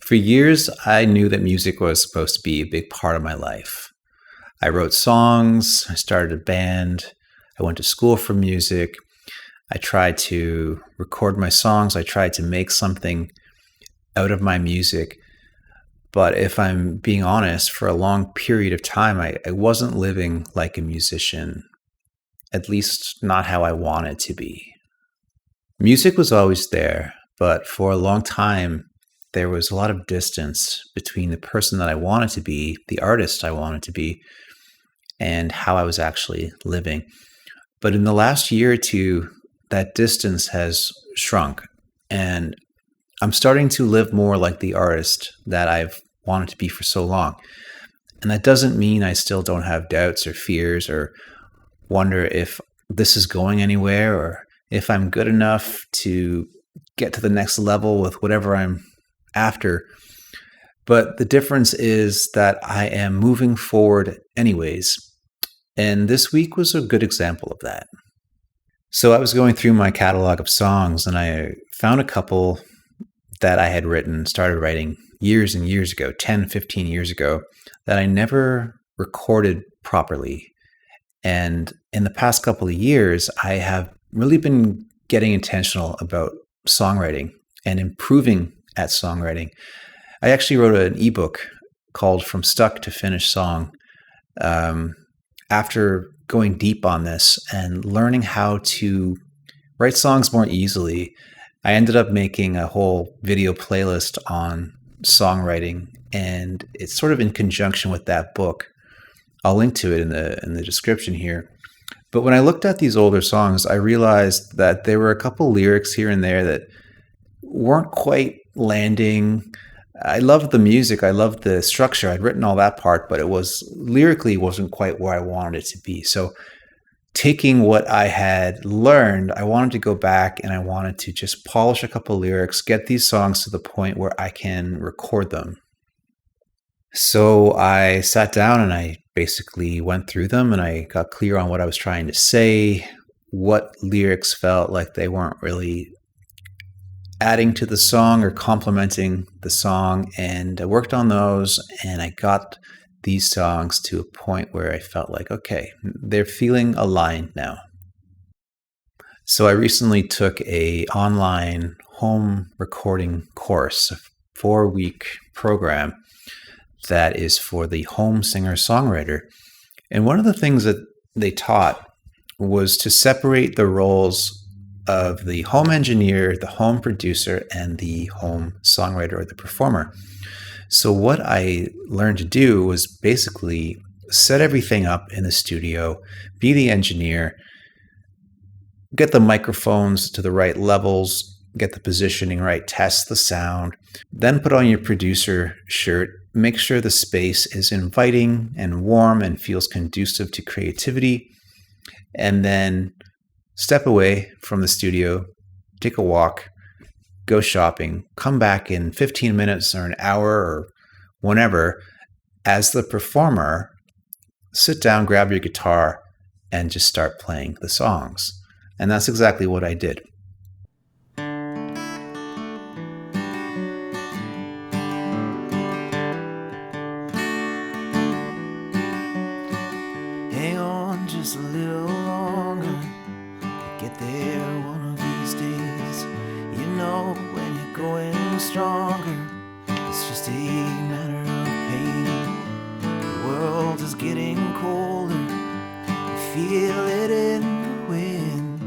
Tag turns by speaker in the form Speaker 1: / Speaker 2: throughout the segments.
Speaker 1: For years, I knew that music was supposed to be a big part of my life. I wrote songs, I started a band, I went to school for music, I tried to record my songs, I tried to make something out of my music. But if I'm being honest, for a long period of time, I wasn't living like a musician, at least not how I wanted to be. Music was always there, but for a long time, there was a lot of distance between the person that I wanted to be, the artist I wanted to be, and how I was actually living. But in the last year or two, that distance has shrunk, and I'm starting to live more like the artist that I've wanted to be for so long. And that doesn't mean I still don't have doubts or fears or wonder if this is going anywhere or if I'm good enough to get to the next level with whatever I'm after. But the difference is that I am moving forward anyways. And this week was a good example of that. So I was going through my catalog of songs and I found a couple that I had started writing years and years ago, 10, 15 years ago, that I never recorded properly. And in the past couple of years, I have really been getting intentional about songwriting and improving at songwriting. I actually wrote an ebook called From Stuck to Finished Song after going deep on this and learning how to write songs more easily. I ended up making a whole video playlist on songwriting, and it's sort of in conjunction with that book. I'll link to it in the description here. But when I looked at these older songs, I realized that there were a couple lyrics here and there that weren't quite landing. I loved the music, I loved the structure, I'd written all that part, but it was lyrically wasn't quite where I wanted it to be. So taking what I had learned, I wanted to go back and I wanted to just polish a couple lyrics, get these songs to the point where I can record them. So I sat down and I basically went through them and I got clear on what I was trying to say, what lyrics felt like they weren't really adding to the song or complementing the song, and I worked on those and I got these songs to a point where I felt like, okay, they're feeling aligned now. So I recently took a online home recording course, a 4-week program that is for the home singer-songwriter. And one of the things that they taught was to separate the roles of the home engineer, the home producer, and the home songwriter or the performer. So what I learned to do was basically set everything up in the studio, be the engineer, get the microphones to the right levels, get the positioning right, test the sound, then put on your producer shirt, make sure the space is inviting and warm and feels conducive to creativity, and then step away from the studio, take a walk, go shopping, come back in 15 minutes or an hour or whenever. As the performer, sit down, grab your guitar, and just start playing the songs. And that's exactly what I did.
Speaker 2: Hang on just a little longer, get there one of these days. You know when you're going stronger, it's just a matter of pain. The world is getting colder, you feel it in the wind.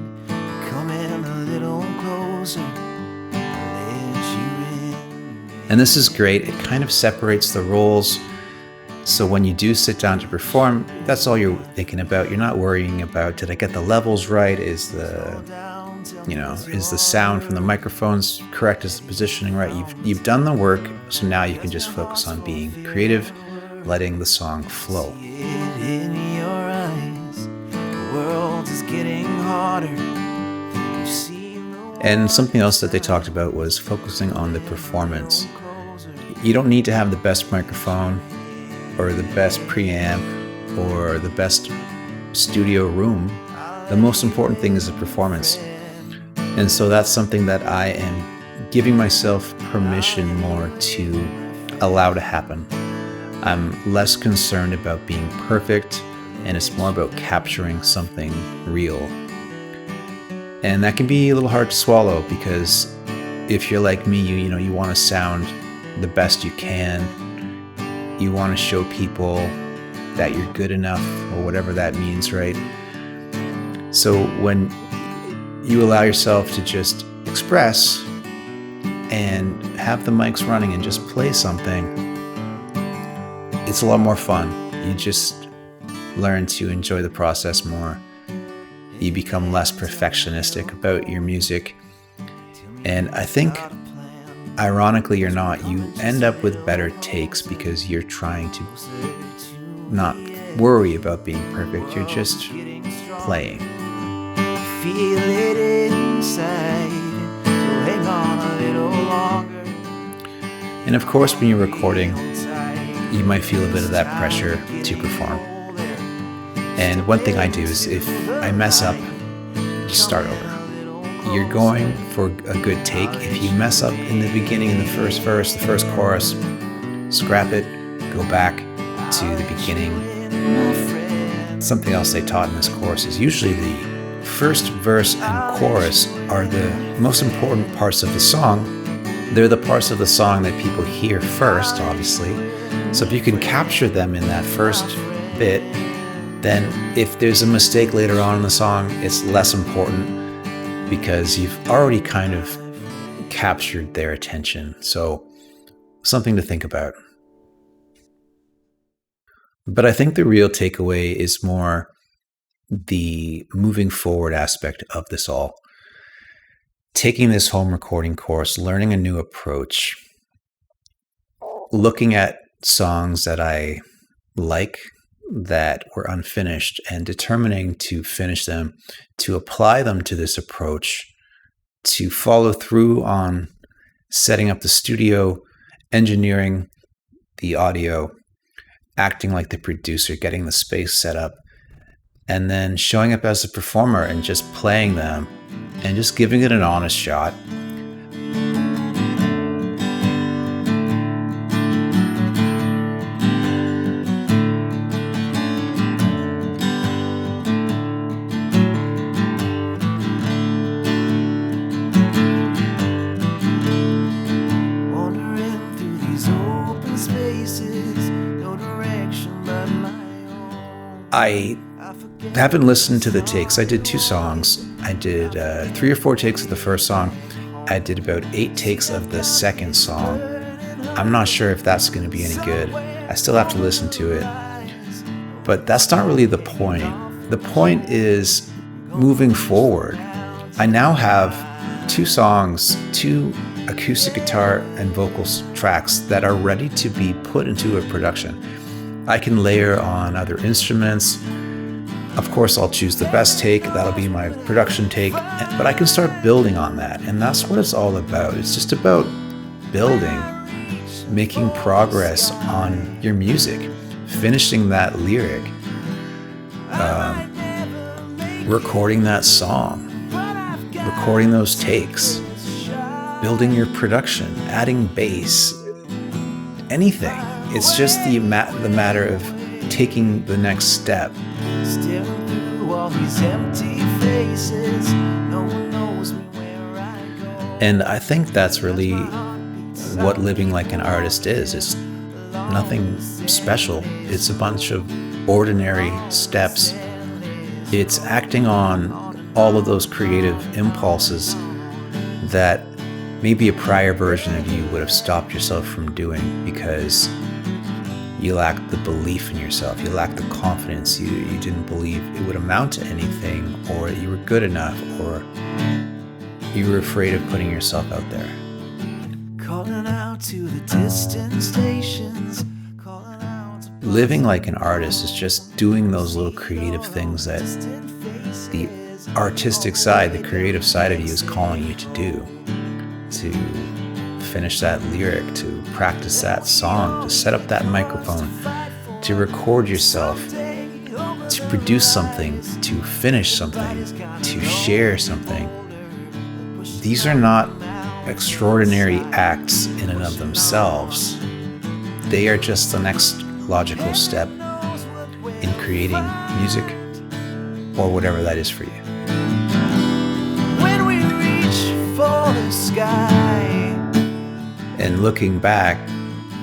Speaker 2: Coming a little closer, let you in.
Speaker 1: And this is great. It kind of separates the roles. So when you do sit down to perform, that's all you're thinking about. You're not worrying about, did I get the levels right? Is the sound from the microphones correct? Is the positioning right? You've done the work, so now you can just focus on being creative, letting the song flow.
Speaker 2: In your eyes, the world is getting harder.
Speaker 1: And something else that they talked about was focusing on the performance. You don't need to have the best microphone or the best preamp or the best studio room. The most important thing is the performance. And so that's something that I am giving myself permission more to allow to happen. I'm less concerned about being perfect, and it's more about capturing something real. And that can be a little hard to swallow, because if you're like me, you want to sound the best you can. You want to show people that you're good enough, or whatever that means, right? So when you allow yourself to just express and have the mics running and just play something, it's a lot more fun. You just learn to enjoy the process more. You become less perfectionistic about your music. And I think, ironically or not, you end up with better takes because you're trying to not worry about being perfect. You're just playing.
Speaker 2: Feel it inside, so hang on a little longer.
Speaker 1: And of course, when you're recording, you might feel a bit of that pressure to perform. And one thing I do is, if I mess up, just start over. You're going for a good take. If you mess up in the beginning, in the first verse, the first chorus, scrap it, go back to the beginning. Something else they taught in this course is usually the first verse and chorus are the most important parts of the song. They're the parts of the song that people hear first, obviously. So if you can capture them in that first bit, then if there's a mistake later on in the song, it's less important because you've already kind of captured their attention. So something to think about. But I think the real takeaway is more the moving forward aspect of this all. Taking this home recording course, learning a new approach, looking at songs that I like that were unfinished and determining to finish them, to apply them to this approach, to follow through on setting up the studio, engineering the audio, acting like the producer, getting the space set up, and then showing up as a performer and just playing them and just giving it an honest shot.
Speaker 2: Wandering through these open spaces, no direction but my own.
Speaker 1: I haven't listened to the takes. I did 2 songs. I did 3 or 4 takes of the first song. I did about 8 takes of the second song. I'm not sure if that's going to be any good. I still have to listen to it. But that's not really the point. The point is moving forward. I now have 2 songs, 2 acoustic guitar and vocals tracks that are ready to be put into a production. I can layer on other instruments. Of course, I'll choose the best take. That'll be my production take. But I can start building on that. And that's what it's all about. It's just about building, making progress on your music, finishing that lyric, recording that song, recording those takes, building your production, adding bass, anything. It's just the matter of taking the next step.
Speaker 2: Staring through all these empty faces, no one knows me where I go.
Speaker 1: And I think that's really what living like an artist is. It's nothing special. It's a bunch of ordinary steps. It's acting on all of those creative impulses that maybe a prior version of you would have stopped yourself from doing because you lacked the belief in yourself. You lacked the confidence. You didn't believe it would amount to anything, or you were good enough, or you were afraid of putting yourself out there.
Speaker 2: Calling out to the distant stations, calling out to
Speaker 1: Living like an artist is just doing those little creative things that the artistic side, the creative side of you is calling you to do. To finish that lyric, to practice that song, to set up that microphone, to record yourself, to produce something, to finish something, to share something. These are not extraordinary acts in and of themselves. They are just the next logical step in creating music or whatever that is for you.
Speaker 2: When we reach for the sky.
Speaker 1: And looking back,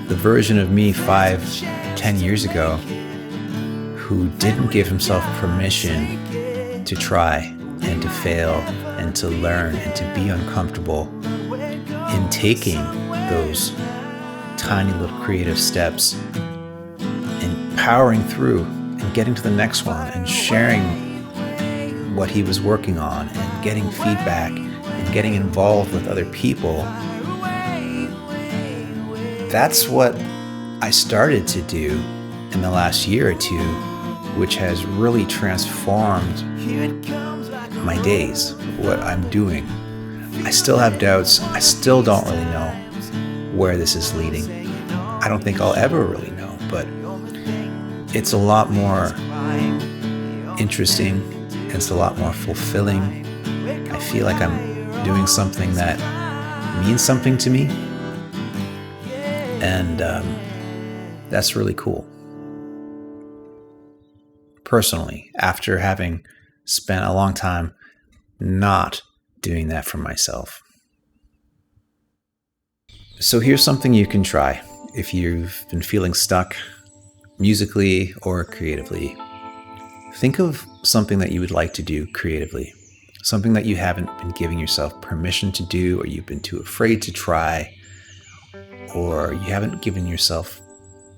Speaker 1: the version of me 5-10 years ago who didn't give himself permission to try and to fail and to learn and to be uncomfortable in taking those tiny little creative steps and powering through and getting to the next one and sharing what he was working on and getting feedback and getting involved with other people. That's what I started to do in the last year or two, which has really transformed my days, what I'm doing. I still have doubts. I still don't really know where this is leading. I don't think I'll ever really know, but it's a lot more interesting. It's a lot more fulfilling. I feel like I'm doing something that means something to me. And that's really cool. Personally, after having spent a long time not doing that for myself. So here's something you can try if you've been feeling stuck musically or creatively. Think of something that you would like to do creatively, something that you haven't been giving yourself permission to do, or you've been too afraid to try, or you haven't given yourself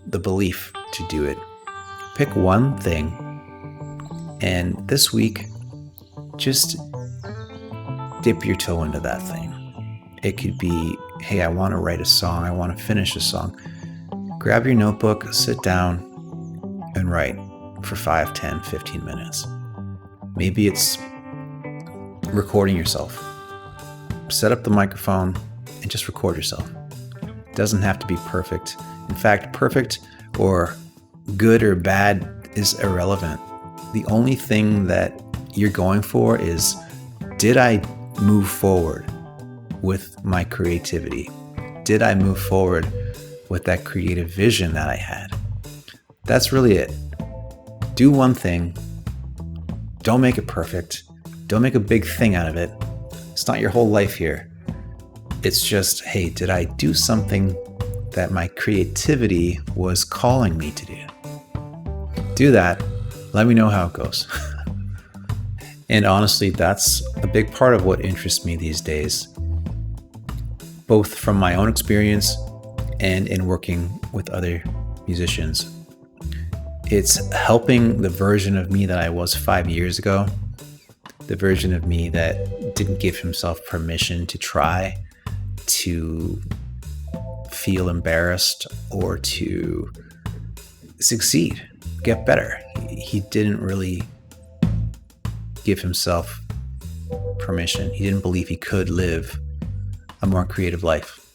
Speaker 1: the belief to do it. Pick one thing, and this week, just dip your toe into that thing. It could be, hey, I want to write a song, I want to finish a song. Grab your notebook, sit down, and write for 5, 10, 15 minutes. Maybe it's recording yourself. Set up the microphone and just record yourself. It doesn't have to be perfect. In fact, perfect or good or bad is irrelevant. The only thing that you're going for is, did I move forward with my creativity? Did I move forward with that creative vision that I had? That's really it. Do one thing. Don't make it perfect. Don't make a big thing out of it. It's not your whole life here. It's just, hey, did I do something that my creativity was calling me to do? Do that. Let me know how it goes. And honestly, that's a big part of what interests me these days, both from my own experience and in working with other musicians. It's helping the version of me that I was 5 years ago, the version of me that didn't give himself permission to try, to feel embarrassed, or to succeed, get better. He didn't really give himself permission. He didn't believe he could live a more creative life.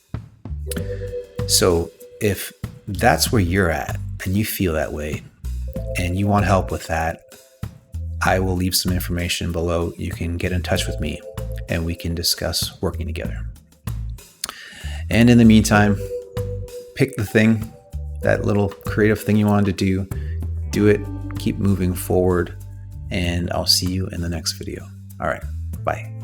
Speaker 1: So if that's where you're at and you feel that way and you want help with that, I will leave some information below. You can get in touch with me and we can discuss working together. And in the meantime, pick the thing, that little creative thing you wanted to do it, keep moving forward, and I'll see you in the next video. All right, bye.